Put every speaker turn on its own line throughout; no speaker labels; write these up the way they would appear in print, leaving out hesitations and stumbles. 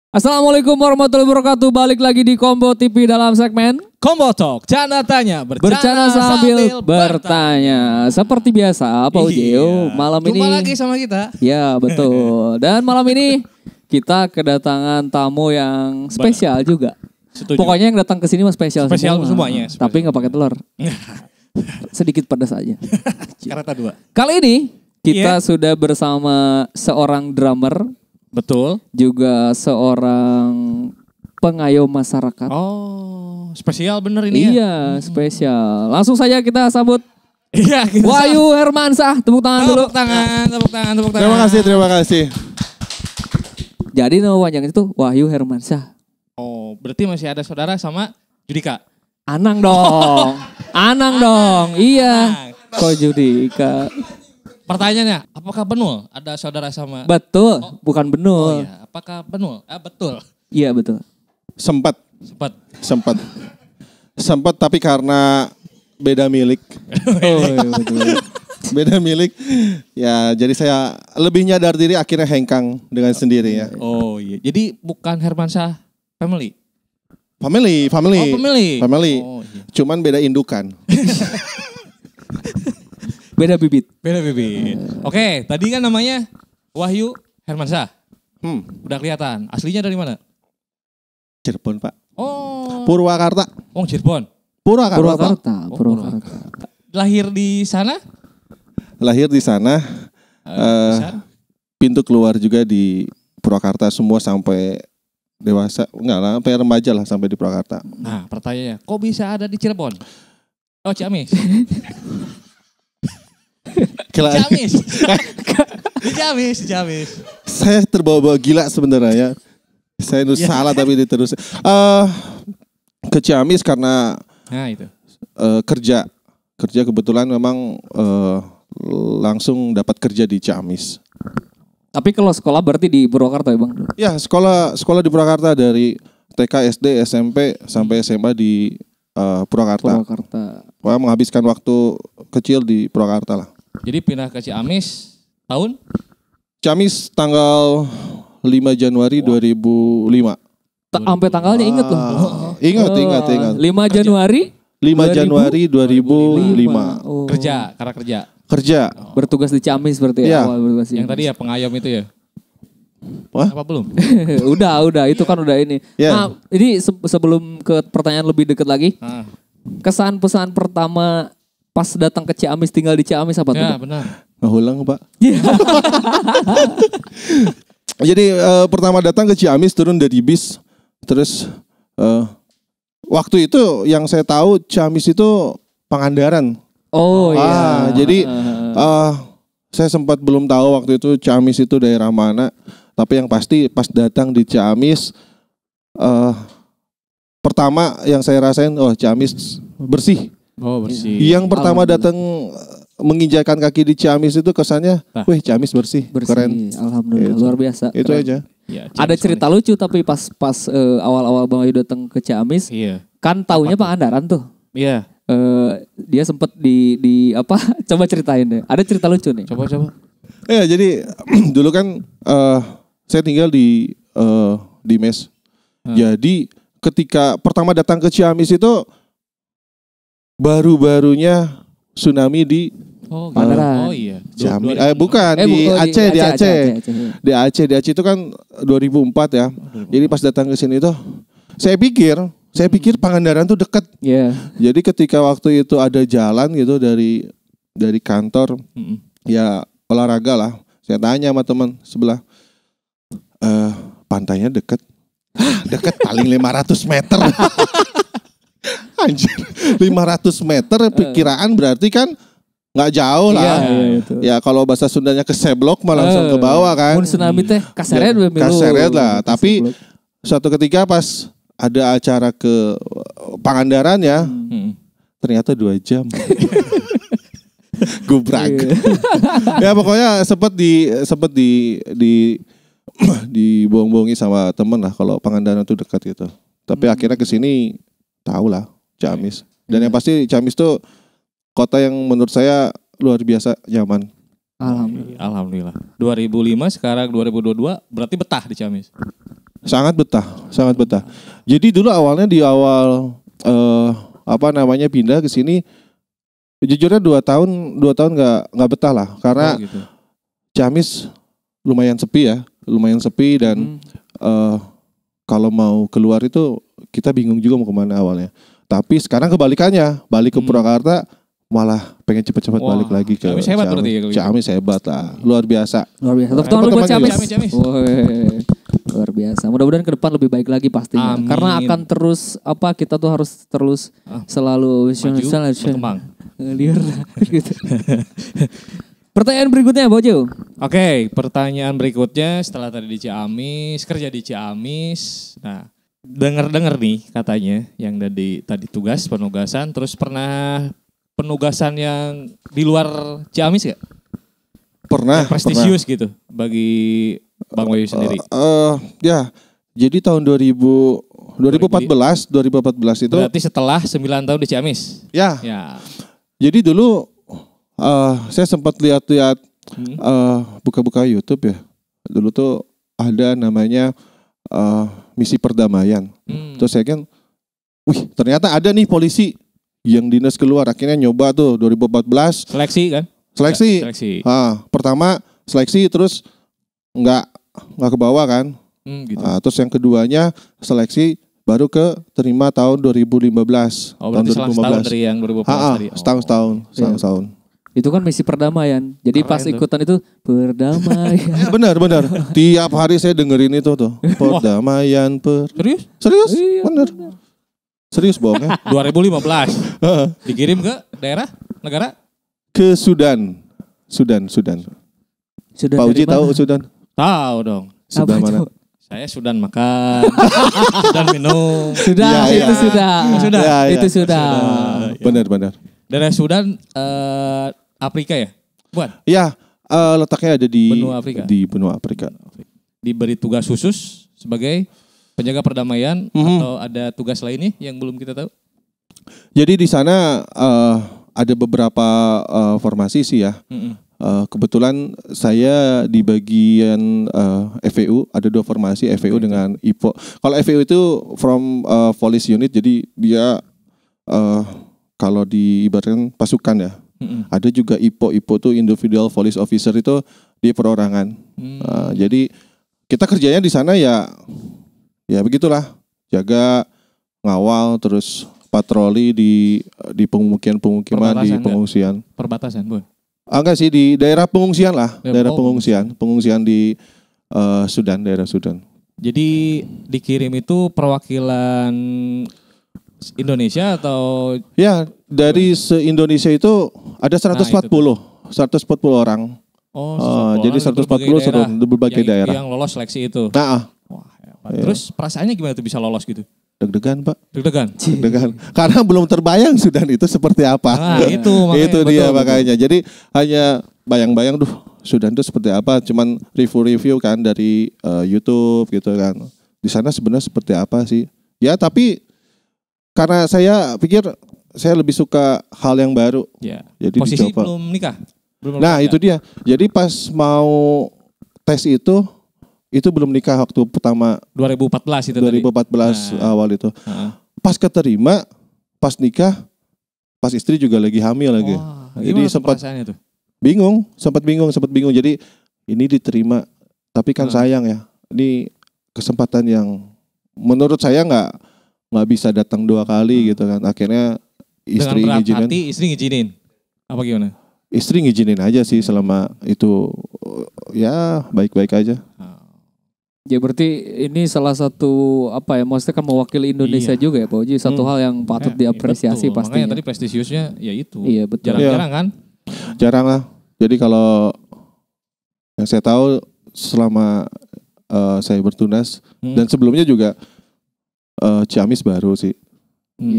Assalamualaikum warahmatullahi wabarakatuh. Balik lagi di Combo TV dalam segmen
Combo Talk, Canda Tanya,
Bercanda sambil bertanya. Seperti biasa, Pak Ujeo, malam ini
jumpa lagi sama kita.
Ya betul. Dan malam ini kita kedatangan tamu yang spesial juga.
Setuju.
Pokoknya yang datang ke sini mah spesial
semuanya.
Tapi nggak pakai telur. Sedikit pedas aja.
Karata 2.
Kali ini kita sudah bersama seorang drummer.
Betul.
Juga seorang pengayom masyarakat.
Oh, spesial bener ini ya?
Iya, spesial. Langsung saja kita sambut
Iya,
Wahyu Hermansyah. Tepuk tangan dulu.
Tepuk tangan.
Terima kasih.
Jadi nama panjang itu Wahyu Hermansyah.
Oh, berarti masih ada saudara sama Judika?
Anang dong. Anang dong. Iya. Kok Judika?
Pertanyaannya, apakah Benul ada saudara sama?
Betul, bukan
Oh
Benul.
iya, apakah Benul? Betul.
Iya, betul.
Sempat
Sempat.
tapi karena beda milik.
Oh, iya, betul.
Beda milik. Ya, jadi saya lebih nyadar diri akhirnya hengkang dengan sendirinya.
Oh iya, jadi bukan Hermansyah family?
Family.
Oh, family. Oh, iya.
Cuman beda indukan.
Beda bibit.
Beda bibit. Oke, tadi kan namanya Wahyu Hermansyah. Udah kelihatan. Aslinya dari mana?
Cirebon, Pak.
Oh.
Purwakarta.
Oh, Cirebon.
Purwakarta. Pak.
Purwakarta.
Lahir di sana?
Lahir di sana.
Besar?
Pintu keluar juga di Purwakarta semua sampai dewasa. Enggak lah, sampai remaja lah sampai di Purwakarta.
Nah, pertanyaannya, kok bisa ada di Cirebon? Oh, Ciamis. Ciamis.
Saya terbawa-bawa gila sebenarnya. Saya salah tapi diterus. Ke Ciamis karena
itu.
Kerja kebetulan memang langsung dapat kerja di Ciamis.
Tapi kalau sekolah berarti di Purwakarta ya, Bang?
Ya, sekolah di Purwakarta dari TK, SD, SMP sampai SMA di Purwakarta. Wah, menghabiskan waktu kecil di Purwakarta lah.
Jadi pindah ke Ciamis tahun?
Ciamis tanggal 5 Januari 2005.
Sampai tanggalnya inget loh.
Ingat.
5 Januari
2005.
Oh.
Kerja.
Bertugas di Ciamis berarti ya.
Iya.
Awal bertugas
Yang tadi ya pengayom itu ya?
Wah?
Apa belum?
udah itu kan udah ini.
Yeah.
Nah, ini sebelum ke pertanyaan lebih dekat lagi. Kesan pesan pertama pas datang ke Ciamis, tinggal di Ciamis apa tuh?
Ya, benar.
Ngulang, Pak. Jadi pertama datang ke Ciamis, turun dari bis. Terus waktu itu yang saya tahu Ciamis itu Pangandaran.
Oh iya.
Jadi saya sempat belum tahu waktu itu Ciamis itu daerah mana. Tapi yang pasti pas datang di Ciamis, pertama yang saya rasain, Ciamis bersih.
Oh, bersih.
Yang pertama datang menginjakan kaki di Ciamis itu kesannya, wih Ciamis bersih, keren.
Alhamdulillah,
Itu.
luar biasa.
Itu
keren.
aja.
Ya,
Ada cerita lucu tapi pas awal-awal Bang Ayu datang ke Ciamis, kan taunya Pangandaran tuh.
Iya.
Dia sempat di apa? Coba ceritain deh. Ada cerita lucu nih.
Coba.
Ya, jadi dulu kan saya tinggal di mes. Jadi ketika pertama datang ke Ciamis itu baru-barunya tsunami di
Pangandaran.
Oh iya.
Ciamis. Bukan di Aceh. Di Aceh itu kan 2004 ya. Jadi pas datang ke sini tuh saya pikir Pangandaran tuh dekat.
Iya.
Jadi ketika waktu itu ada jalan gitu dari kantor, ya olahraga lah. Saya tanya sama teman sebelah, pantainya dekat. Dekat paling 500 meter. Anjir, 500 meter perkiraan berarti kan nggak jauh lah. Ya kalau bahasa Sundanya keseblok mah langsung ke bawah kan.
Mun tsunami teh kaseret
lah. Tapi suatu ketika pas ada acara ke Pangandaran ya, ternyata 2 jam. Gubrak. Ya pokoknya sempet dibohong-bohongi sama temen lah kalau Pangandaran itu dekat gitu. Tapi akhirnya kesini tahu lah Ciamis. Dan yang pasti Ciamis tuh kota yang menurut saya luar biasa nyaman.
Alhamdulillah.
Alhamdulillah. 2005 sekarang 2022 berarti betah di Ciamis.
Sangat betah. Jadi dulu awalnya di awal pindah ke sini, jujurnya 2 tahun nggak betah lah, karena
gitu.
Ciamis lumayan sepi dan kalau mau keluar itu kita bingung juga mau kemana awalnya. Tapi sekarang kebalikannya, balik ke Purwakarta malah pengen cepat-cepat balik lagi ke
Ciamis hebat berarti ya.
Ciamis hebat lah, luar biasa.
Tepuk tangan dulu buat Ciamis.
Ciamis.
Woi, luar biasa. Mudah-mudahan ke depan lebih baik lagi pastinya.
Amin.
Karena akan terus kita tuh harus terus selalu
berkembang.
Liar gitu. Pertanyaan berikutnya Bojo.
Oke, pertanyaan berikutnya setelah tadi di Ciamis, kerja di Ciamis. Nah, dengar nih katanya yang tadi penugasan, terus pernah penugasan yang di luar Ciamis gak?
Pernah.
Yang prestisius gitu bagi Bang Wahyu sendiri.
Ya, jadi tahun 2014 itu.
Berarti setelah 9 tahun di Ciamis.
Ya.
Ya.
Jadi dulu saya sempat lihat-lihat buka-buka YouTube ya. Dulu tuh ada namanya misi perdamaian. Terus saya kan, ternyata ada nih polisi yang dinas keluar. Akhirnya nyoba tuh 2014.
Seleksi kan?
Seleksi. Pertama seleksi, terus nggak ke bawah kan.
Gitu.
Terus yang keduanya seleksi baru terima tahun 2015.
Oh, berarti
tahun 2015.
setahun dari yang 2015 tadi.
Setahun.
Itu kan misi perdamaian. Jadi pas ikutan itu perdamaian.
Ya, benar. Tiap hari saya dengerin itu tuh. Perdamaian. Serius?
Iya,
benar. Serius bohongnya.
2015. Dikirim ke daerah negara?
Ke Sudan. Sudah Pak Uji tahu Sudan?
Tahu dong.
Sudan mana?
Saya Sudan makan, Sudan minum.
Sudah.
Itu sudah.
Benar.
Daerah Sudan, Afrika ya? Bukan?
Ya, letaknya ada di
benua Afrika.
Di benua Afrika.
Diberi tugas khusus sebagai penjaga perdamaian atau ada tugas lainnya yang belum kita tahu?
Jadi di sana ada beberapa formasi sih ya. Kebetulan saya di bagian FVU, ada 2 formasi, FVU dengan IPO. Kalau FVU itu from police unit, jadi dia kalau diibaratkan pasukan ya. Ada juga IPO tuh individual police officer, itu di perorangan. Jadi kita kerjanya di sana ya begitulah, jaga, ngawal, terus patroli di pemukiman di pengungsian.
Perbatasan, Bu?
Enggak sih, di daerah pengungsian lah, daerah pengungsian di daerah Sudan.
Jadi dikirim itu perwakilan Indonesia atau?
Ya, dari se-Indonesia itu ada 140 orang. Jadi 140 berbagai daerah.
Yang lolos seleksi itu.
Wah,
terus perasaannya gimana tuh bisa lolos gitu?
Deg-degan Pak.
Deg-degan.
Karena belum terbayang Sudan itu seperti apa. Itu dia makanya. Jadi hanya bayang-bayang Sudan itu seperti apa. Cuman review kan dari YouTube gitu kan. Di sana sebenarnya seperti apa sih. Ya tapi karena saya pikir saya lebih suka hal yang baru.
Ya.
Jadi
posisi
dicoba.
belum nikah?
Itu dia. Jadi pas mau tes itu belum nikah waktu pertama
2014 itu
2014 awal itu. Pas keterima, pas nikah, pas istri juga lagi hamil lagi. Jadi sempat bingung. Jadi ini diterima, tapi kan sayang ya. Ini kesempatan yang menurut saya nggak bisa datang 2 kali gitu kan. Akhirnya istri ngizinin.
Istri ngizinin. Apa gimana?
Istri ngizinin aja sih selama itu ya baik-baik aja.
Ya berarti ini salah satu maksudnya kan mewakili Indonesia juga ya Pak Uji. Satu hal yang patut diapresiasi pastinya.
Makanya tadi prestisiusnya ya itu.
Iya betul.
Jarang-jarang kan?
Jarang lah. Jadi kalau yang saya tahu selama saya bertunas dan sebelumnya juga Ciamis baru sih.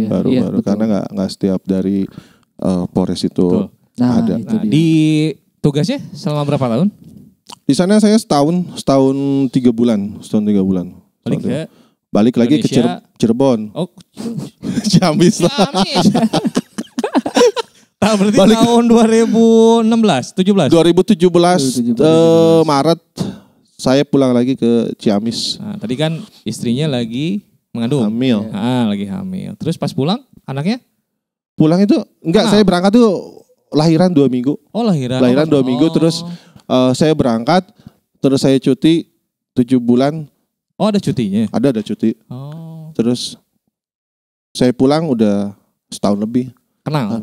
Baru karena nggak setiap dari Polres itu ada.
Di tugasnya selama berapa tahun?
Di sana saya setahun 3 bulan. Balik lagi ke Cirebon.
Oh,
Ciamis lah.
Berarti tahun 2017
Maret saya pulang lagi ke Ciamis.
Nah, tadi kan istrinya lagi mengandung.
Hamil.
Lagi hamil. Terus pas pulang anaknya?
Pulang itu enggak, saya berangkat tuh lahiran 2 minggu.
Oh lahiran.
Lahiran 2 minggu terus saya berangkat, terus saya cuti 7 bulan.
Oh ada cutinya?
Ada cuti.
Oh.
Terus saya pulang udah setahun lebih.
Kenal?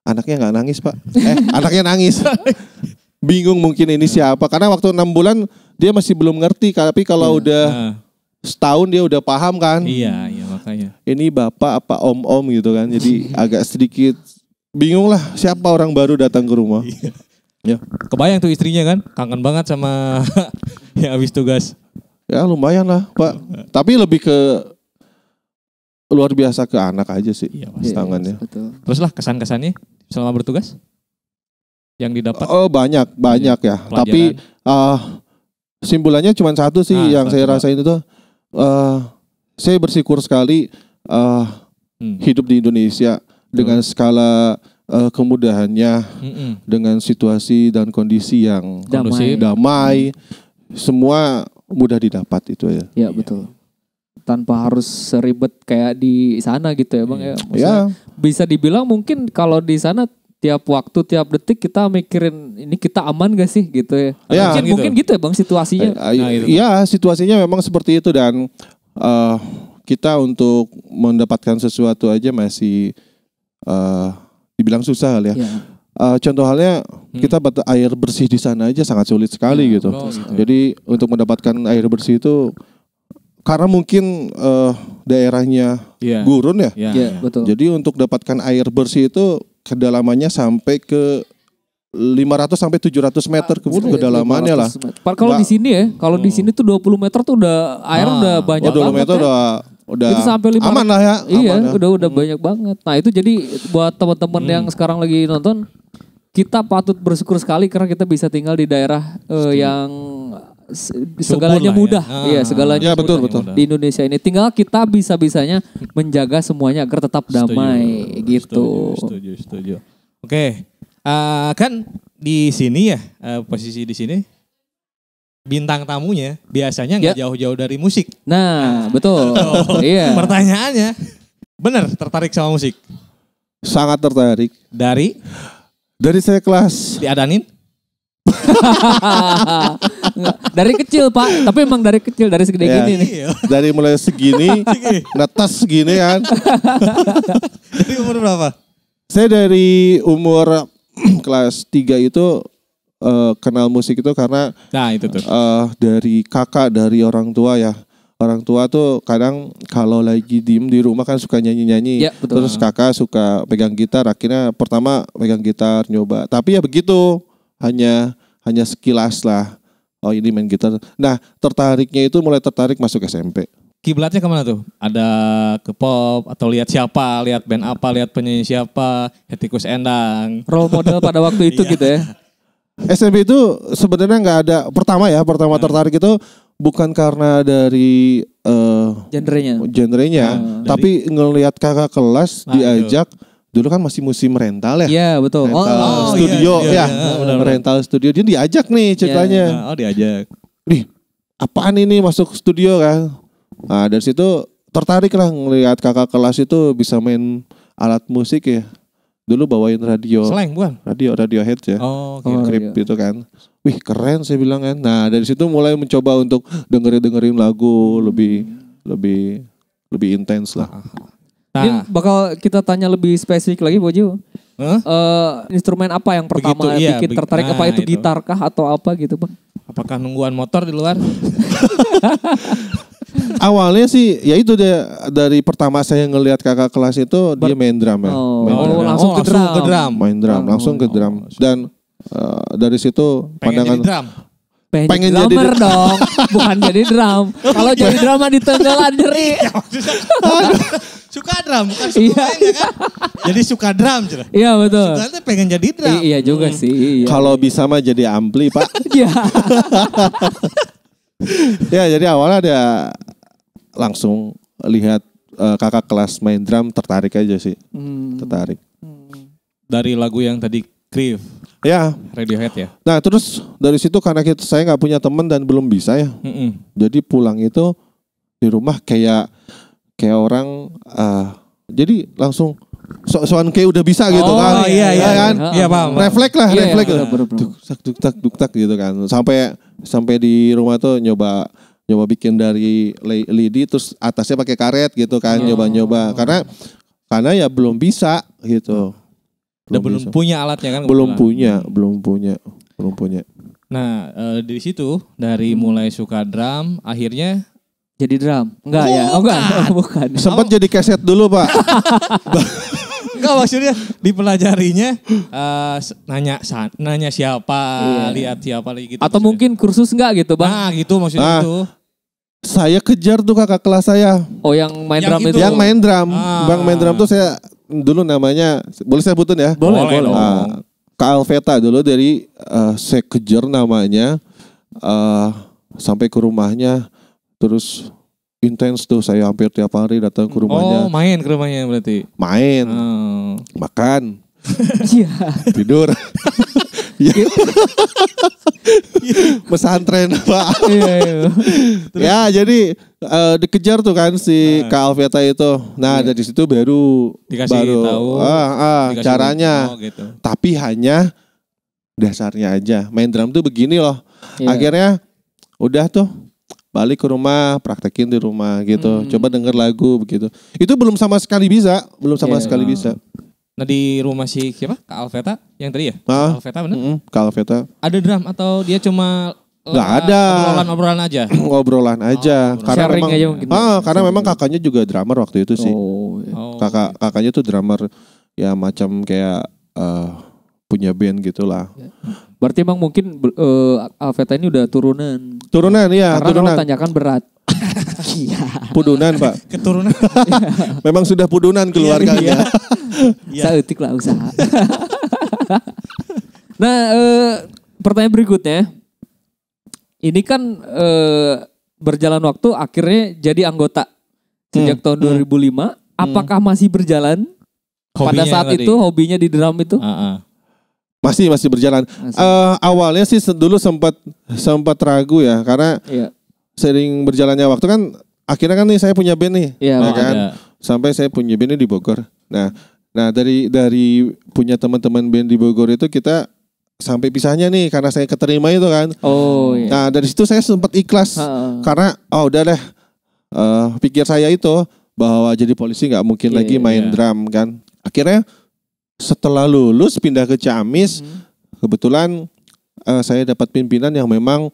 Anaknya nggak nangis Pak. Anaknya nangis. Bingung mungkin ini siapa. Karena waktu 6 bulan dia masih belum ngerti. Tapi kalau udah setahun dia udah paham kan.
Iya makanya.
Ini bapak apa om gitu kan. Jadi agak sedikit bingung lah siapa orang baru datang ke rumah. Ya.
Kebayang tuh istrinya kan. Kangen banget sama yang habis tugas.
Ya lumayan lah Pak. Tapi lebih ke luar biasa ke anak aja sih.
Iya,
tangannya.
Terus lah kesan-kesannya selama bertugas yang didapat?
Oh banyak ya.
Pelajaran.
Tapi simpulannya cuma satu sih yang saya rasain itu. Saya bersyukur sekali hidup di Indonesia dengan skala kemudahannya, dengan situasi dan kondisi yang damai, semua mudah didapat itu ya.
Ya betul. Tanpa harus seribet kayak di sana gitu ya Bang ya. Maksudnya bisa dibilang mungkin kalau di sana tiap waktu, tiap detik kita mikirin ini kita aman gak sih gitu ya. Mungkin gitu ya Bang situasinya.
Iya, situasinya memang seperti itu dan kita untuk mendapatkan sesuatu aja masih dibilang susah kali ya. Contoh halnya kita dapat air bersih di sana aja sangat sulit sekali gitu. Jadi untuk mendapatkan air bersih itu karena mungkin daerahnya gurun ya.
Betul.
Jadi untuk dapatkan air bersih itu kedalamannya sampai ke 500 sampai 700 meter kedalamannya lah.
Kalau di sini ya, kalau di sini tuh 20 meter tuh udah air udah banyak banget.
20 meter udah
itu sampai 500,
aman lah ya.
Iya, udah banyak banget. Nah, itu jadi buat teman-teman yang sekarang lagi nonton, kita patut bersyukur sekali karena kita bisa tinggal di daerah yang segalanya mudah. Iya, segalanya
betul.
Di Indonesia ini tinggal kita bisa-bisanya menjaga semuanya agar tetap damai gitu.
Setuju. Oke. Kan di sini ya, posisi di sini bintang tamunya biasanya nggak jauh-jauh dari musik.
Nah, betul. Iya.
Pertanyaannya, benar tertarik sama musik?
Sangat tertarik.
Dari
saya kelas
diadanin?
Dari
kecil Pak, tapi emang dari kecil, dari segede gini nih.
Dari mulai segini, netes segini kan.
Dari umur berapa?
Saya dari umur kelas 3 itu kenal musik itu karena
itu tuh.
Dari kakak, dari orang tua ya. Orang tua tuh kadang kalau lagi diem di rumah kan suka nyanyi-nyanyi.
Ya, betul.
Terus kakak suka pegang gitar. Akhirnya pertama pegang gitar nyoba. Tapi ya begitu, hanya sekilas lah. Oh ini main gitar. Nah tertariknya itu mulai tertarik masuk SMP.
Kiblatnya kemana tuh? Ada ke pop atau lihat siapa? Lihat band apa? Lihat penyanyi siapa? Hetty Koes Endang.
Role model pada waktu itu gitu ya.
SMP itu sebenarnya nggak ada. Pertama tertarik itu bukan karena dari genrenya, tapi ngelihat kakak kelas diajak. Dulu kan masih musim rental ya.
Iya betul.
Rental studio ya. Rental studio dia diajak nih ceritanya.
Diajak.
Nih apaan ini masuk studio kan? Nah dari situ tertarik lah ngelihat kakak kelas itu bisa main alat musik ya. Dulu bawain radio.
Slang bukan?
Radiohead ya. Grip gitu kan. Wih keren saya bilang kan. Nah dari situ mulai mencoba untuk dengerin lagu lebih intens lah.
Ini bakal kita tanya lebih spesifik lagi Bojo. Instrumen apa yang pertama bikin tertarik? Apa itu gitar kah atau apa gitu Bang?
Apakah nungguan motor di luar?
Awalnya sih ya itu dari pertama saya ngelihat kakak kelas itu dia main drum ya.
Langsung ke drum.
Main drum, langsung ke drum. Dan dari situ pandangan
pengen jadi drummer dong, bukan jadi drum. Kalau jadi drama di tenggelan nyeri.
Suka drum, bukan suka main ya kan? Jadi suka drum.
Iya betul.
Sukanya pengen jadi drum.
Iya juga sih.
Kalau bisa mah jadi ampli Pak.
Iya.
Ya jadi awalnya ada langsung lihat kakak kelas main drum tertarik aja sih. Tertarik.
Dari lagu yang tadi Grief,
Ya.
Radiohead ya.
Nah terus dari situ karena saya nggak punya teman dan belum bisa ya. Jadi pulang itu di rumah kayak orang jadi langsung soal kayak udah bisa gitu kan.
Iya
kan?
Iya paham.
Refleks lah, refleks.
Bener.
Duk tak gitu kan. Sampai di rumah tuh nyoba bikin dari lidi terus atasnya pakai karet gitu kan, nyoba karena ya belum bisa gitu.
Belum punya alatnya kan?
Belum punya.
Nah, di situ dari mulai suka drum akhirnya
jadi drum. Enggak ya? Oh enggak, bukan.
Sempat jadi keset dulu, Pak.
Enggak, maksudnya dipelajarinya nanya siapa, lihat siapa lagi gitu.
Atau
maksudnya.
Mungkin kursus enggak gitu, Bang?
Nah, gitu maksudnya itu.
Saya kejar tuh kakak kelas saya.
Oh, yang main drum itu.
Yang main drum. Bang main drum tuh saya dulu namanya, boleh saya sebutin ya?
Boleh.
Kak Alveta dulu dari saya kejar namanya sampai ke rumahnya. Terus intens tuh, saya hampir tiap hari datang ke rumahnya.
Oh, main ke rumahnya berarti.
Main. Makan. Tidur. Pesantren, Pak. Ya, jadi dikejar tuh kan si Kak Alveta itu. Nah, dari situ baru
tahu
caranya.
Gitu.
Tapi hanya dasarnya aja. Main drum tuh begini loh. Akhirnya udah tuh balik ke rumah, praktekin di rumah gitu. Coba denger lagu begitu. Itu belum sama sekali bisa. Bisa.
Nah di rumah si siapa? Kak Alveta yang tadi ya? Kak Alveta bener?
Kak Alveta.
Ada drum atau dia cuma
nggak ada.
Obrolan aja?
Obrolan aja. Karena memang,
aja mungkin.
Karena memang kakaknya juga drummer waktu itu sih. Kakaknya tuh drummer ya macam kayak punya band gitulah.
Berarti emang mungkin Alveta ini udah turunan.
Iya.
Karena kalau tanyakan berat.
Pudunan, Pak.
Keturunan.
Memang sudah pudunan keluarganya.
Saeutik lah usaha. Nah, pertanyaan berikutnya. Ini kan berjalan waktu akhirnya jadi anggota sejak tahun 2005. Apakah masih berjalan? Pada saat itu hobinya di drum itu?
Masih berjalan. Awalnya sih dulu sempat ragu ya, karena sering berjalannya waktu kan akhirnya kan nih saya punya band nih, kan? Sampai saya punya band di Bogor. Nah dari punya teman-teman band di Bogor itu kita sampai pisahnya nih karena saya keterima itu kan. Nah dari situ saya sempat ikhlas karena udah deh pikir saya itu bahwa jadi polisi nggak mungkin lagi main drum kan. Akhirnya setelah lulus pindah ke Ciamis, kebetulan saya dapat pimpinan yang memang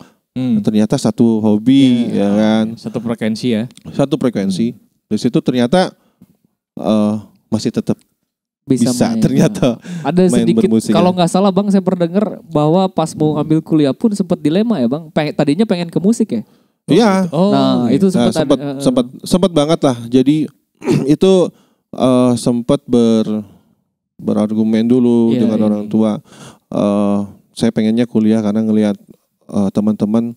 ternyata satu hobi ya kan.
Satu frekuensi ya.
Satu frekuensi. Di situ ternyata masih tetap bisa main, ternyata.
Ada sedikit kalau nggak salah Bang, saya pernah dengar bahwa pas mau ngambil kuliah pun sempat dilema ya Bang. Tadinya pengen ke musik ya.
Iya.
Itu
sempat banget lah. Jadi itu sempat berargumen dulu dengan orang tua. Saya pengennya kuliah karena ngelihat teman-teman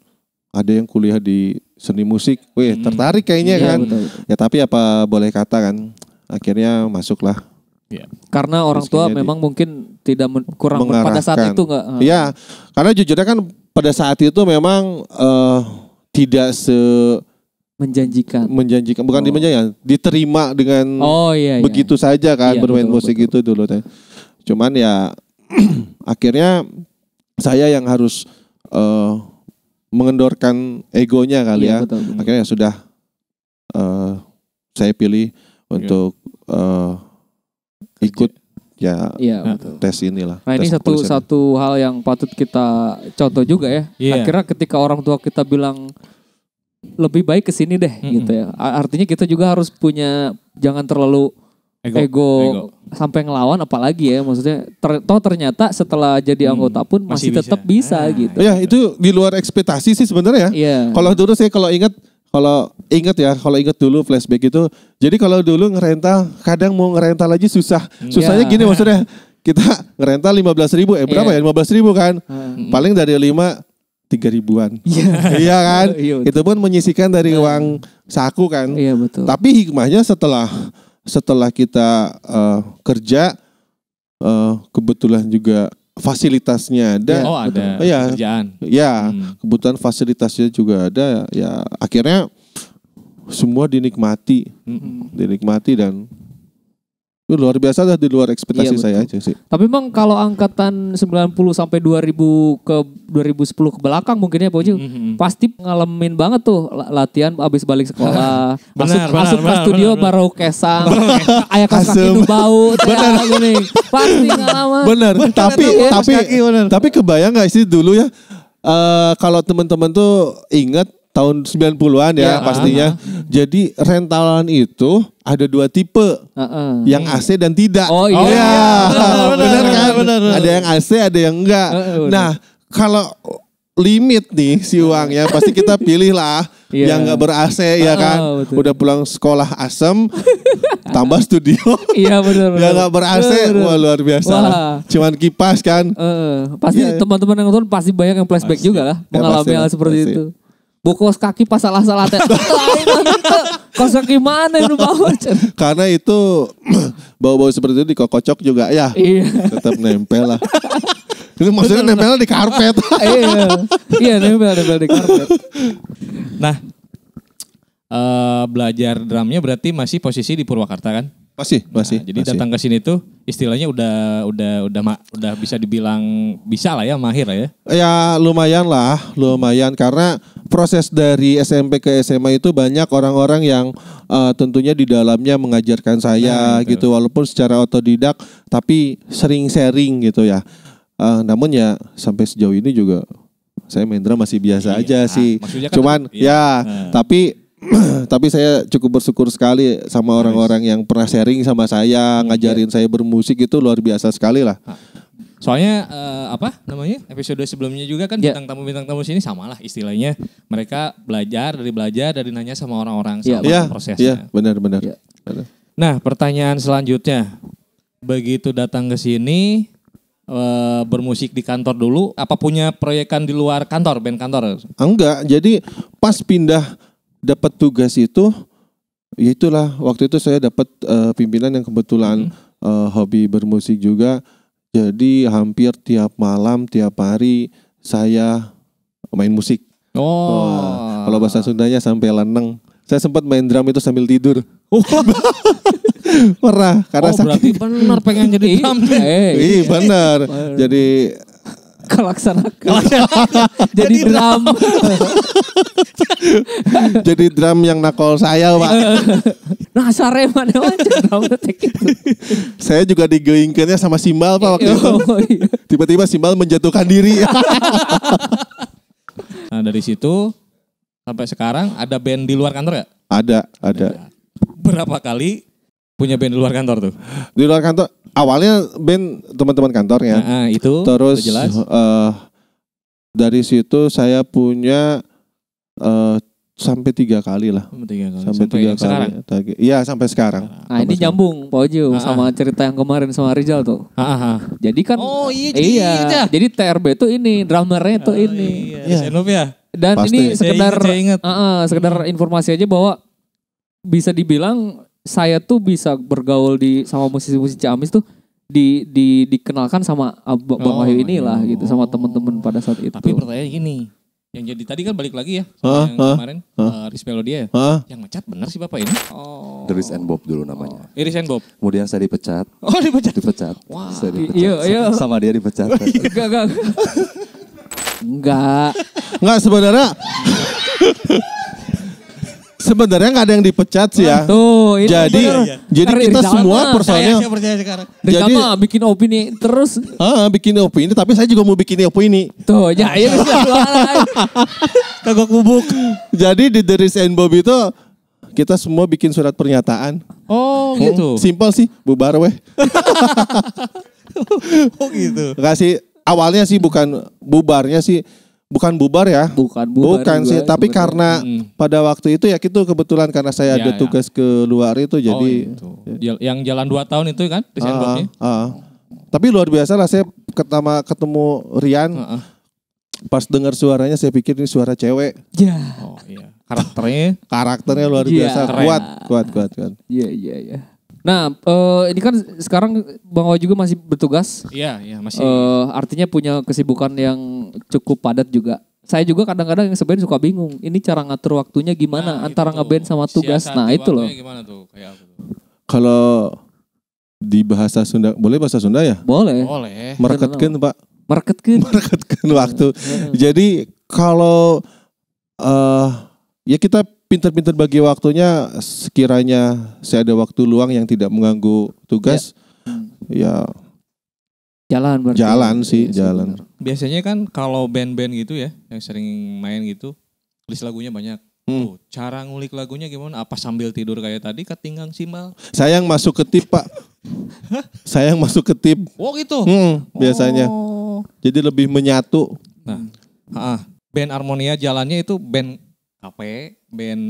ada yang kuliah di seni musik. Tertarik kayaknya kan. Betul. Ya tapi apa boleh kata kan. Akhirnya masuklah.
Karena orang tua memang mungkin tidak kurang pada saat itu enggak.
Iya. Karena jujurnya kan pada saat itu memang tidak
menjanjikan,
bukan dimenjanjikan, diterima dengan begitu saja kan bermain musik itu dulu. Cuman ya akhirnya saya yang harus mengendorkan egonya kali ya. Betul. Akhirnya sudah saya pilih untuk ikut tes inilah.
Nah ini satu hal yang patut kita contoh juga ya. Akhirnya ketika orang tua kita bilang lebih baik kesini deh gitu ya. Artinya kita juga harus punya, jangan terlalu ego sampai ngelawan, apalagi ya maksudnya ternyata setelah jadi anggota pun masih tetap bisa gitu.
Ya itu di luar ekspektasi sih sebenarnya ya. Kalau dulu saya kalau ingat dulu flashback itu. Jadi kalau dulu ngerental, kadang mau ngerental aja susah. Susahnya gini maksudnya, kita ngerental 15.000, berapa ya 15.000 kan? Paling dari 5 3.000-an. Iya kan? Itu pun menyisihkan dari uang saku kan.
Iya betul.
Tapi hikmahnya setelah kita kerja, kebetulan juga fasilitasnya ada.
Oh ada kerjaan.
Ya, kebutuhan fasilitasnya juga ada. Ya akhirnya semua dinikmati dan luar biasa lah, di luar ekspektasi saya aja sih.
Tapi memang kalau angkatan 90 sampai 2000 ke 2010 ke belakang mungkin ya Pak Uji, pasti ngalamin banget tuh latihan abis balik sekolah. Masuk ke studio baru kesang, ayah kaos kaki nu bau, gini. Pasti ngalamin.
Bener. Tapi kebayang nggak sih dulu ya, kalau teman-teman tuh ingat tahun 90-an ya pastinya. Jadi rentalan itu ada 2 tipe. Yang AC dan tidak.
Oh iya.
Benar kan? Ada yang AC, ada yang enggak. Nah, kalau limit nih si uangnya pasti kita pilih lah yang enggak ber-AC ya kan. Betul. Udah pulang sekolah asem tambah studio.
Iya benar.
Yang enggak ber-AC wah luar biasa. Cuman kipas kan.
Pasti teman-teman yang nonton pasti banyak yang flashback juga lah mengalami hal seperti itu. Bokos kaki pas salah-salah teh. Kos kaki mana yang lu bawa?
Karena itu bau-bau seperti itu dikokocok juga ya. Iya. Tetap nempel lah. Itu maksudnya nempel di karpet.
Iya nempel di karpet.
Nah, belajar drumnya berarti masih posisi di Purwakarta kan?
Masih.
Nah, jadi datang ke sini tuh istilahnya udah bisa dibilang bisa lah ya, mahir lah ya.
Ya lumayan karena proses dari SMP ke SMA itu banyak orang-orang yang tentunya di dalamnya mengajarkan saya gitu, walaupun secara otodidak tapi sering sharing gitu ya. Namun ya sampai sejauh ini juga saya main drum masih biasa aja sih. Kan cuman tapi saya cukup bersyukur sekali sama orang-orang yang pernah sharing sama saya, ngajarin saya bermusik, itu luar biasa sekali lah.
Soalnya episode sebelumnya juga kan bintang tamu sini sama lah istilahnya, mereka belajar dari nanya sama orang-orang sama prosesnya.
Iya, benar.
Nah, pertanyaan selanjutnya, begitu datang ke sini bermusik di kantor dulu, apa punya proyekan di luar kantor, band kantor?
Enggak, jadi pas pindah dapat tugas itu, ya itulah waktu itu saya dapat pimpinan yang kebetulan hobi bermusik juga. Jadi hampir tiap malam, tiap hari saya main musik. Kalau bahasa Sundanya sampai leneng. Saya sempat main drum itu sambil tidur. Pernah. Karena
berarti benar pengen jadi drum.
Iya benar. Jadi
Kelaksanakan. Jadi drum.
Jadi drum yang nakal saya, Pak.
Nah, sare mana aja drum detik itu.
Saya juga digoingkannya sama Simbal, Pak, waktu itu.
Iya.
Tiba-tiba Simbal menjatuhkan diri.
Nah, dari situ sampai sekarang ada band di luar kantor gak?
Ada.
Berapa kali punya band di luar kantor tuh?
Di luar kantor awalnya band teman-teman kantornya.
Itu
terus
jelas.
Dari situ saya punya sampai 3 kali lah. Sampai 3 kali. Iya, sampai sekarang.
Nah, ini nyambung Pak Ojo sama cerita yang kemarin sama Rizal tuh. Jadi kan jadi TRB tuh ini drummernya tuh ini.
Iya.
Dan
pasti.
Ini sekedar informasi aja bahwa bisa dibilang saya tuh bisa bergaul sama musisi-musisi Ciamis tuh dikenalkan sama Bang Wahyu inilah gitu, sama teman-teman pada saat itu.
Tapi pertanyaan gini, yang jadi tadi kan balik lagi ya yang kemarin Rispelo dia yang ngecat benar sih Bapak ini?
Iris and Bob dulu namanya.
Iris and Bob.
Kemudian saya dipecat. Dipecat.
Wah.
Saya dipecat. Iya. Sama dia dipecat.
Enggak
sebenarnya nggak ada yang dipecat sih ya.
Tuh, ini
jadi kita semua personil.
Saya percaya sekarang.
Jadi bikin opini terus.
Bikin opini, tapi saya juga mau bikin opini.
Tuh, ya
kagak kubuk.
Jadi di Deris and Bob itu kita semua bikin surat pernyataan.
Oh, gitu.
Simpel sih, bubar weh.
Oh gitu.
Enggak sih, awalnya sih bukan bubarnya sih. Bukan bubar ya. Bukan sih, tapi karena pada waktu itu ya itu kebetulan karena saya ada tugas ke luar itu jadi
yang jalan 2 tahun itu kan desain.
Tapi luar biasa lah, saya ketemu Rian. Pas dengar suaranya saya pikir ini suara cewek.
Ya.
Oh iya. Karakternya
luar biasa, kuat.
Iya. Nah, ini kan sekarang Bang Wawan juga masih bertugas.
Iya, masih.
Artinya punya kesibukan yang cukup padat juga. Saya juga kadang-kadang yang sebenarnya suka bingung. Ini cara ngatur waktunya gimana antara ngeband sama tugas. Nah, itu loh.
Gimana tuh? Kayak apa tuh?
Kalau di bahasa Sunda, boleh bahasa Sunda ya?
Boleh.
Merekatkan Pak.
Merekatkan
waktu. Jadi kalau ya kita pintar-pintar bagi waktunya, sekiranya saya ada waktu luang yang tidak mengganggu tugas, ya
jalan berarti.
Jalan.
Biasanya kan kalau band-band gitu ya, yang sering main gitu, list lagunya banyak. Tuh, cara ngulik lagunya gimana? Apa sambil tidur kayak tadi ketinggang simbal?
Saya yang masuk ke tip Pak. Saya yang masuk ke tip.
Oh gitu?
Biasanya. Jadi lebih menyatu.
Nah, band Armonia jalannya itu band kafe, band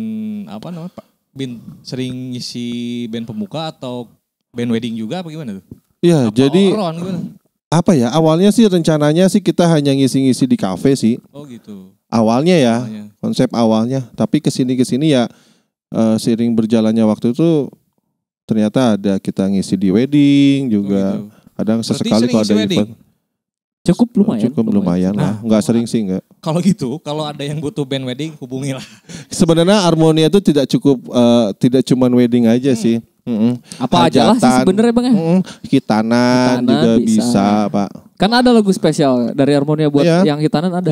apa namanya Pak? Band sering ngisi band pembuka atau band wedding juga apa gimana tuh?
Iya, jadi
gimana?
Apa ya? Awalnya sih rencananya sih kita hanya ngisi-ngisi di kafe sih.
Oh gitu.
Awalnya ya, konsep awalnya. Tapi kesini ya seiring berjalannya waktu itu ternyata ada kita ngisi di wedding juga.
Gitu.
Kadang sesekali kalau ada event.
Cukup lumayan
lah. Enggak sering sih enggak.
Kalau gitu, kalau ada yang butuh band wedding hubungilah.
Sebenarnya Armonia itu tidak cukup tidak cuman wedding aja sih.
Apa aja lah sih sebenarnya Bang ya?
Hitanan juga bisa Pak.
Kan ada lagu spesial dari Armonia buat yang hitanan ada.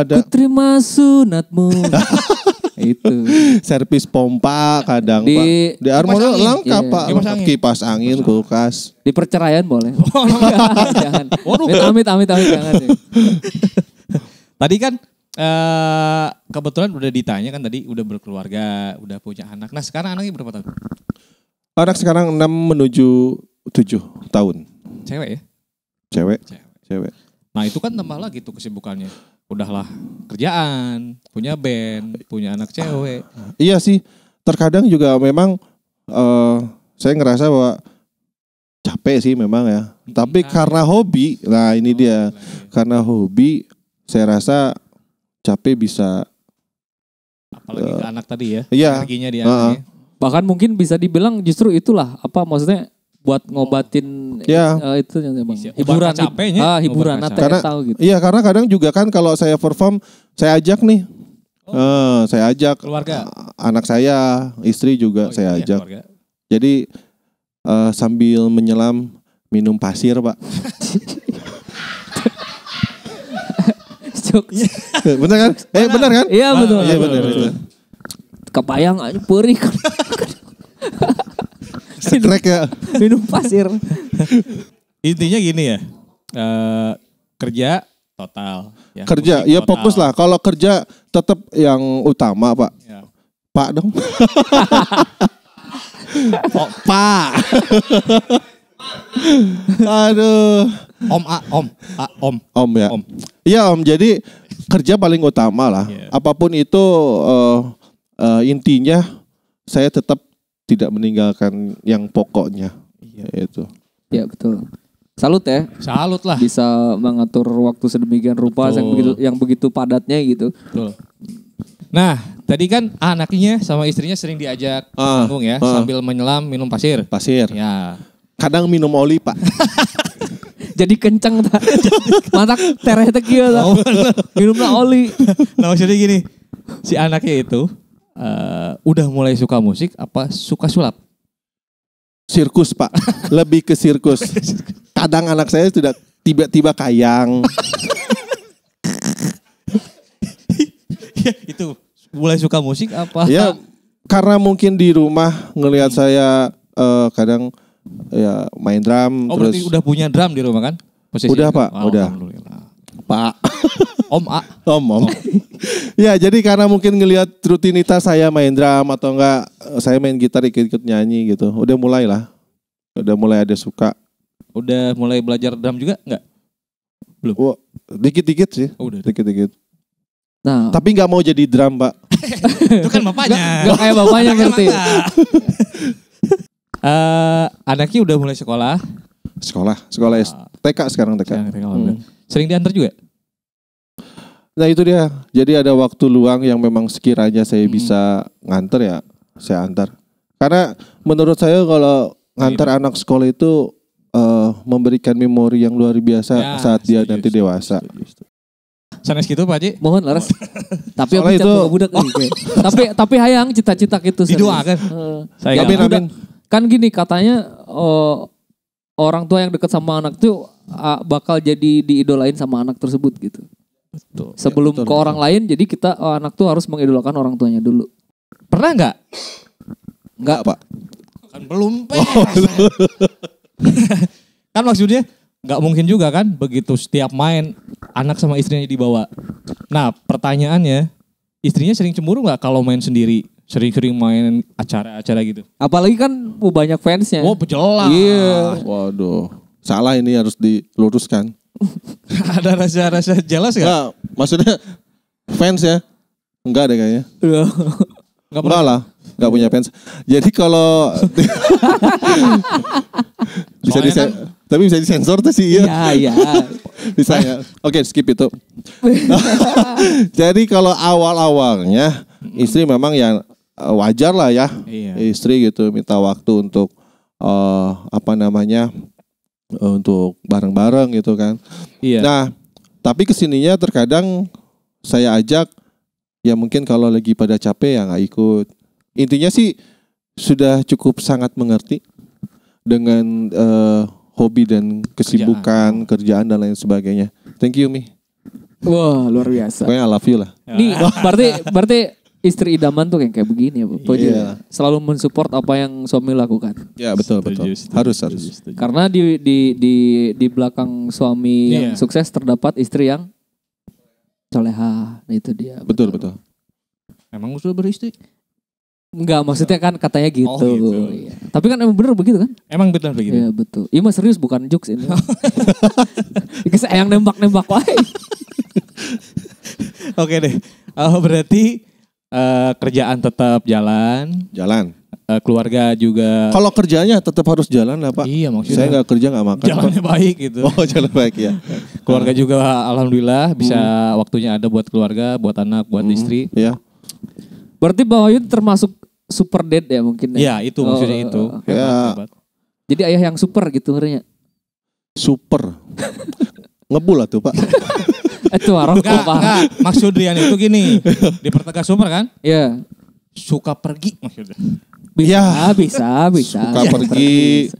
Ada.
Ku terima sunatmu. Itu.
Servis pompa kadang Pak. Di Armonia lengkap Pak. Kipas angin, kulkas.
Di perceraian boleh. Jangan. Amit jangan.
Tadi kan kebetulan udah ditanya kan tadi udah berkeluarga, udah punya anak. Nah sekarang anaknya berapa tahun?
Anak sekarang 6 menuju 7 tahun.
Cewek ya?
Cewek.
Nah itu kan tambah lagi tuh kesibukannya. Udahlah kerjaan, punya band, punya anak cewek.
Iya sih, terkadang juga memang saya ngerasa bahwa capek sih memang ya. Tapi karena hobi, nah ini dia. Karena hobi, saya rasa capek bisa.
Apalagi ke anak tadi ya,
energinya
di anaknya.
Bahkan mungkin bisa dibilang justru itulah apa maksudnya buat ngobatin itu Bang. Hiburan capeknya. Hiburan
karena tahu gitu. Iya, karena kadang juga kan kalau saya perform saya ajak nih. Saya ajak
keluarga.
Anak saya, istri juga saya ajak. Keluarga. Jadi sambil menyelam minum pasir, Pak. Bener kan? Bener kan?
Iya betul.
Iya bener.
Kebayang aja perih.
Sekrek ya.
Minum pasir.
Intinya gini ya. Kerja total. Ya,
kerja, ya total. Fokus lah. Kalau kerja tetap yang utama Pak. Ya. Pak dong. Pak. Aduh. Om ya. Iya Om. Jadi kerja paling utama lah. Yeah. Apapun itu intinya saya tetap tidak meninggalkan yang pokoknya. Itu.
Ya betul. Salut ya.
Salut lah.
Bisa mengatur waktu sedemikian rupa yang begitu padatnya gitu.
Betul. Nah, tadi kan anaknya sama istrinya sering diajak manggung ya, sambil menyelam minum pasir.
Pasir.
Ya.
Kadang minum oli, Pak.
Jadi kenceng tak. Matak tereh teh kieu tak. Minumna oli.
Nah, maksudnya gini, si anaknya itu udah mulai suka musik apa suka sulap?
Sirkus, Pak. Lebih ke sirkus. Kadang anak saya sudah tiba-tiba kayang.
Ya, itu mulai suka musik apa?
Ya, karena mungkin di rumah ngelihat saya kadang ya main drum.
Oh, terus berarti udah punya drum di rumah kan?
Posisi udah Pak, udah. Pak. Om. Ya, jadi karena mungkin ngelihat rutinitas saya main drum atau enggak saya main gitar ikut-ikut nyanyi gitu. Udah mulai lah. Udah mulai ada suka.
Udah mulai belajar drum juga enggak? Belum.
Oh, dikit-dikit sih.
Oh, udah.
Dikit-dikit. Nah, tapi enggak mau jadi drum, Pak.
Itu kan bapaknya.
Enggak kayak bapaknya berarti.
Anaknya udah mulai sekolah.
Sekolah TK sekarang TK.
Sering diantar juga?
Nah itu dia. Jadi ada waktu luang yang memang sekiranya saya bisa nganter ya, saya antar. Karena menurut saya kalau ngantar anak sekolah itu memberikan memori yang luar biasa saat dia nanti dewasa.
Sanes gitu Pak Haji?
Mohon laras. Tapi
Soalnya itu
budak tapi hayang cita-cita gitu.
Didoakan.
Saya amin. Kan gini katanya orang tua yang dekat sama anak tuh bakal jadi diidolain sama anak tersebut gitu.
Betul.
Sebelum ya, betul, ke orang lain, jadi kita anak tuh harus mengidolakan orang tuanya dulu.
Pernah nggak?
Nggak Pak.
Kan belum. Kan maksudnya nggak mungkin juga kan begitu setiap main anak sama istrinya dibawa. Nah pertanyaannya, istrinya sering cemburu nggak kalau main sendiri? Sering-sering main acara-acara gitu.
Apalagi kan banyak fansnya.
Oh jelas.
Iya. Waduh. Salah ini harus diluruskan.
Ada rasa-rasa jelas gak?
Nggak, maksudnya fans ya? Enggak deh kayaknya. Enggak lah. Enggak punya fans. Jadi kalau tapi bisa disensor tuh sih ya. Iya. Bisa ya. Oke, skip itu. Jadi kalau awal-awalnya istri memang ya wajar lah ya. Iya. Istri gitu minta waktu untuk untuk bareng-bareng gitu kan. Iya. Nah, tapi kesininya terkadang saya ajak ya mungkin kalau lagi pada capek ya nggak ikut. Intinya sih sudah cukup sangat mengerti dengan hobi dan kesibukan, kerjaan dan lain sebagainya. Thank you Mi.
Wah luar biasa.
Pokoknya I love you lah.
Nih berarti istri idaman tuh kayak begini ya Bu. Iya. Selalu mensupport apa yang suami lakukan. Ya betul. Harus. Karena di belakang suami yang sukses terdapat istri yang soleha. Nah, itu dia. Betul.
Emang sudah beristri?
Enggak, maksudnya kan katanya gitu. Oh, gitu. Iya. Tapi kan emang bener begitu kan?
Emang bener begitu.
Iya betul. Iya mah serius bukan jokes ini. Sayang nembak-nembak wae.
Oke deh. Berarti kerjaan tetap jalan. Keluarga juga.
Kalau kerjanya tetap harus jalan lah Pak.
Iya maksudnya.
Saya nggak kerja nggak makan.
Jalannya baik gitu.
Oh jalan baik ya.
Keluarga juga alhamdulillah bisa waktunya ada buat keluarga, buat anak, buat istri.
Iya.
Berarti Bang Wayu termasuk super dad ya mungkin ya?
Iya itu maksudnya itu.
Hebat.
Jadi ayah yang super gitu ngerinya.
Super. Ngebul lah tuh Pak.
Itu enggak. Maksud Rian itu gini. Dipertegas super kan?
Iya.
Suka pergi maksudnya.
Bisa.
Suka pergi.
Bisa.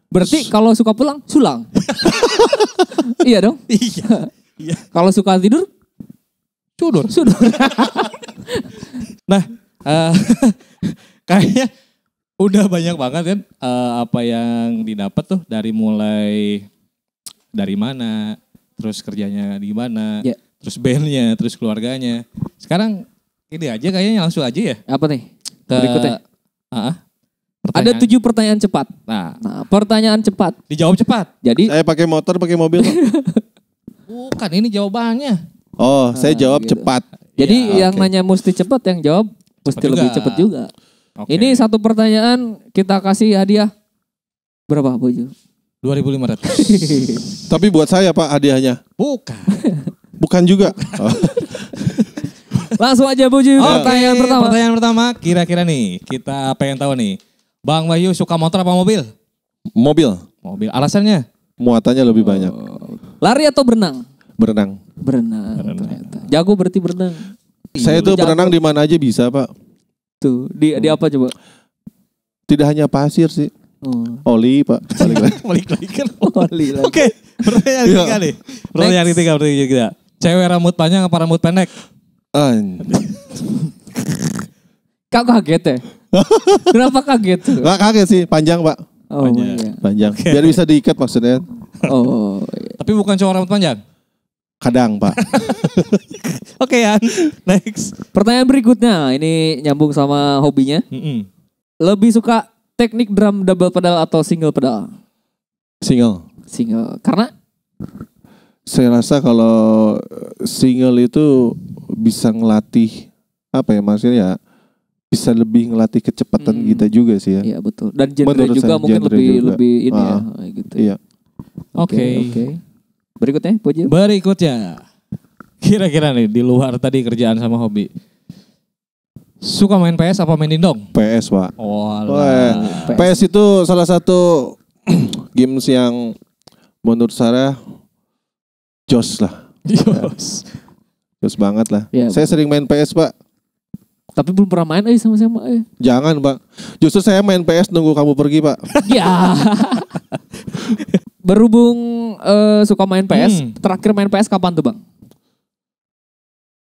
Berarti kalau suka pulang, sulang. Iya dong?
Iya.
Kalau suka tidur? Sudur.
Nah, kayaknya udah banyak banget kan apa yang didapat tuh dari mulai dari mana, terus kerjanya di mana, terus bandnya, terus keluarganya. Sekarang ini aja kayaknya langsung aja ya.
Apa nih? Berikutnya.
Ada
7 pertanyaan cepat. Nah, pertanyaan cepat.
Dijawab cepat.
Jadi
saya pakai motor, pakai mobil.
Bukan, ini jawabannya.
Oh, saya jawab gitu. Cepat.
Jadi yang nanya mesti cepat, yang jawab mesti lebih cepat juga. Okay. Ini 1 pertanyaan kita kasih hadiah. Berapa, Bojo?
2.500.
Tapi buat saya Pak hadiahnya. Bukan juga.
Langsung aja Bojo.
Pertanyaan pertama, kira-kira nih, kita pengen tahu nih. Bang Wahyu suka motor apa mobil?
Mobil.
Alasannya?
Muatannya lebih banyak.
Lari atau berenang?
Berenang.
Ternyata. Jago berarti berenang.
Saya tuh berenang di mana aja bisa Pak.
Tuh di apa coba?
Tidak hanya pasir sih. Oli Pak.
Balik lagi kan.
Oli lagi.
Oke. Pertanyaan ketiga nih. Pertanyaan ketiga. Cewek rambut panjang apa rambut pendek?
Kak kaget ya? Kenapa kaget?
Nggak kaget sih, panjang Pak.
Oh,
panjang. Okay. Biar bisa diikat maksudnya.
Oh. Iya.
Tapi bukan cowok rambut panjang?
Kadang Pak.
Oke ya, next.
Pertanyaan berikutnya, ini nyambung sama hobinya. Lebih suka teknik drum double pedal atau single pedal?
Single.
Karena?
Saya rasa kalau single itu bisa ngelatih maksudnya ya bisa lebih ngelatih kecepatan kita juga sih ya.
Iya betul. Dan genre juga mungkin lebih ini ya gitu.
Iya.
Oke.
Berikutnya, Pojo.
Kira-kira nih di luar tadi kerjaan sama hobi. Suka main PS apa main dindong?
PS, Pak.
Oh,
PS itu salah satu games yang menurut saya jos lah. Jos banget lah. Ya, saya sering main PS, Pak.
Tapi belum pernah main sama-sama.
Jangan, Pak. Justru saya main PS nunggu kamu pergi, Pak.
Ya. Berhubung suka main PS, terakhir main PS kapan tuh, Bang?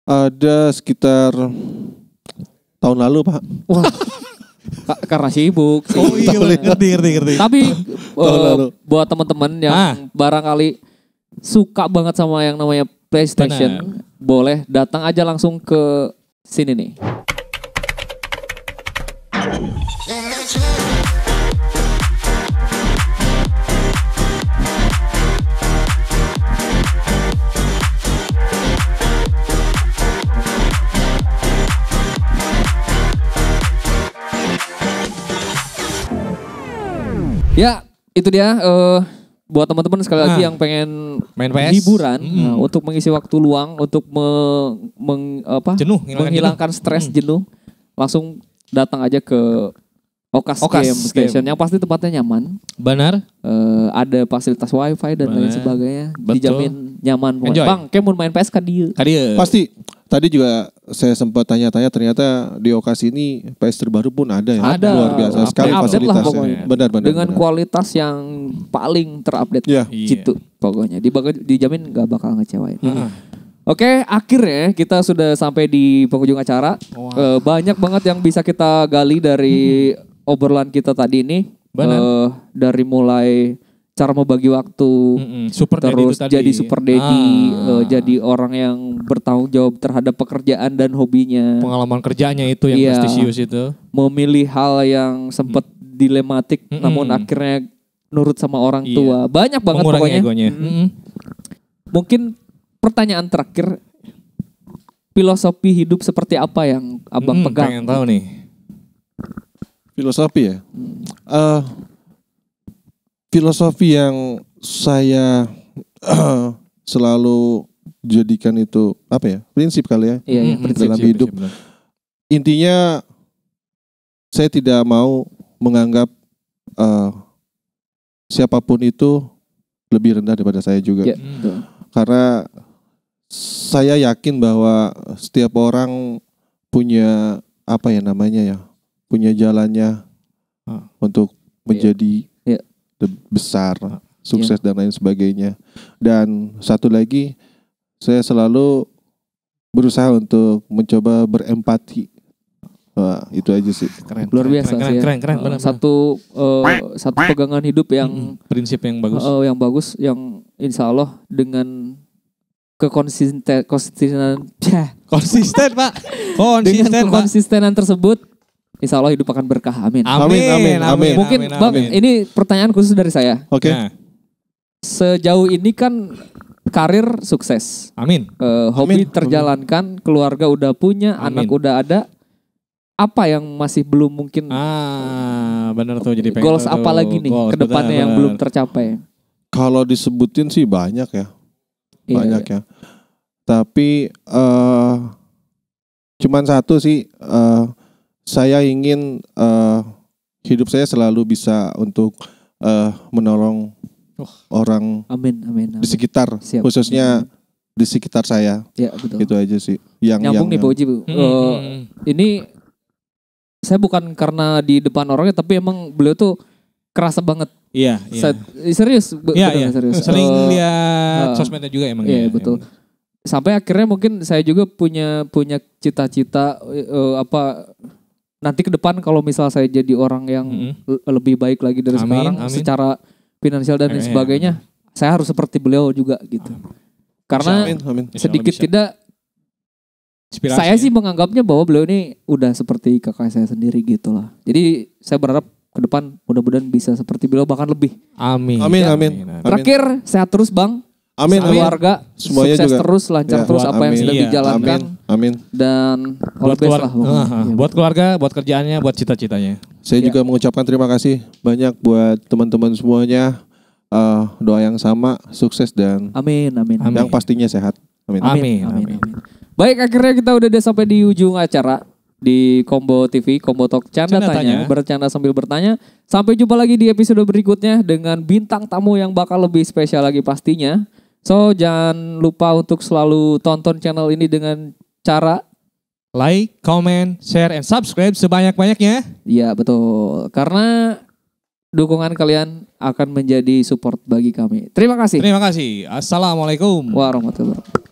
Ada sekitar tahun lalu, Pak.
Wah. Karena sibuk.
Oh iya, ngerti.
Tapi buat teman-teman yang barangkali suka banget sama yang namanya PlayStation, boleh datang aja langsung ke sini nih. Ya, itu dia buat teman-teman sekali lagi yang pengen
main PS,
hiburan untuk mengisi waktu luang, untuk menghilangkan stres jenuh, langsung datang aja ke Okas Game Station yang pasti tempatnya nyaman.
Benar.
Ada fasilitas wifi dan lain sebagainya.
Betul.
Dijamin nyaman. Bang, kayak mau main PS kan dia.
Pasti. Tadi juga saya sempat tanya-tanya, ternyata di Okas ini PS terbaru pun ada ya.
Ada.
Luar biasa sekali fasilitasnya. Benar.
Dengan kualitas yang paling terupdate gitu pokoknya. Dijamin gak bakal ngecewain. Oke, akhirnya kita sudah sampai di penghujung acara. Banyak banget yang bisa kita gali dari obrolan kita tadi ini. Dari mulai cara membagi waktu,
super
terus
daddy
jadi super daddy, jadi orang yang bertanggung jawab terhadap pekerjaan dan hobinya.
Pengalaman kerjanya itu yang prestisius itu.
Memilih hal yang sempat dilematik, namun akhirnya nurut sama orang tua. Banyak banget pokoknya.
Egonya.
Mungkin pertanyaan terakhir, filosofi hidup seperti apa yang Abang pegang?
Pengen tahu nih.
Filosofi ya? Filosofi yang saya selalu jadikan itu apa ya? Prinsip kali ya?
Iya, prinsip
dalam hidup. Intinya saya tidak mau menganggap siapapun itu lebih rendah daripada saya juga. Karena saya yakin bahwa setiap orang punya apa ya namanya ya? Punya jalannya untuk menjadi besar, sukses dan lain sebagainya. Dan satu lagi, saya selalu berusaha untuk mencoba berempati. Itu aja sih.
Keren, luar biasa sih.
Keren.
Satu pegangan hidup yang
prinsip yang bagus.
Yang bagus, yang insya Allah dengan konsisten Pak. Dengan konsistenan tersebut, insya Allah hidup akan berkah. Amin. Mungkin Bang, ini pertanyaan khusus dari saya.
Oke.
Sejauh ini kan karir sukses.
Amin.
Hobi terjalankan, keluarga udah punya, anak udah ada. Apa yang masih belum mungkin?
Benar tuh, jadi
goals apa lagi nih ke depannya yang belum tercapai?
Kalau disebutin sih banyak ya. Banyak ya. Tapi cuman satu sih, saya ingin hidup saya selalu bisa untuk menolong orang di sekitar, khususnya di sekitar saya.
Ya, betul.
Itu aja sih.
Nyambung nih Pak Uji. Ini saya bukan karena di depan orangnya, tapi emang beliau tuh kerasa banget.
Iya.
Serius.
Iya.
Serius.
Sering lihat sosmednya juga emang.
Iya, betul. Sampai akhirnya mungkin saya juga punya cita-cita nanti ke depan kalau misal saya jadi orang yang lebih baik lagi dari sekarang secara finansial dan lain sebagainya, saya harus seperti beliau juga gitu. Karena sedikit tidak inspirasi, saya sih menganggapnya bahwa beliau ini udah seperti kakak saya sendiri gitu lah. Jadi saya berharap ke depan mudah-mudahan bisa seperti beliau, bahkan lebih.
Amin.
Terakhir, sehat terus Bang.
Amin.
Keluarga
semuanya
sukses
juga
terus, lancar terus apa yang sedang dijalankan.
Amin.
Dan
buat keluarga, buat keluarga, buat kerjaannya, buat cita-citanya.
Saya juga mengucapkan terima kasih banyak buat teman-teman semuanya. Doa yang sama, sukses dan
amin.
Yang pastinya sehat. Amin.
Baik, akhirnya kita udah sampai di ujung acara. di Combo TV, Combo Talk Canda Tanya, bercanda sambil bertanya. Sampai jumpa lagi di episode berikutnya dengan bintang tamu yang bakal lebih spesial lagi pastinya. So jangan lupa untuk selalu tonton channel ini dengan cara
like, comment, share, and subscribe sebanyak-banyaknya.
Iya betul, karena dukungan kalian akan menjadi support bagi kami. Terima kasih.
Terima kasih. Assalamualaikum
warahmatullahi wabarakatuh.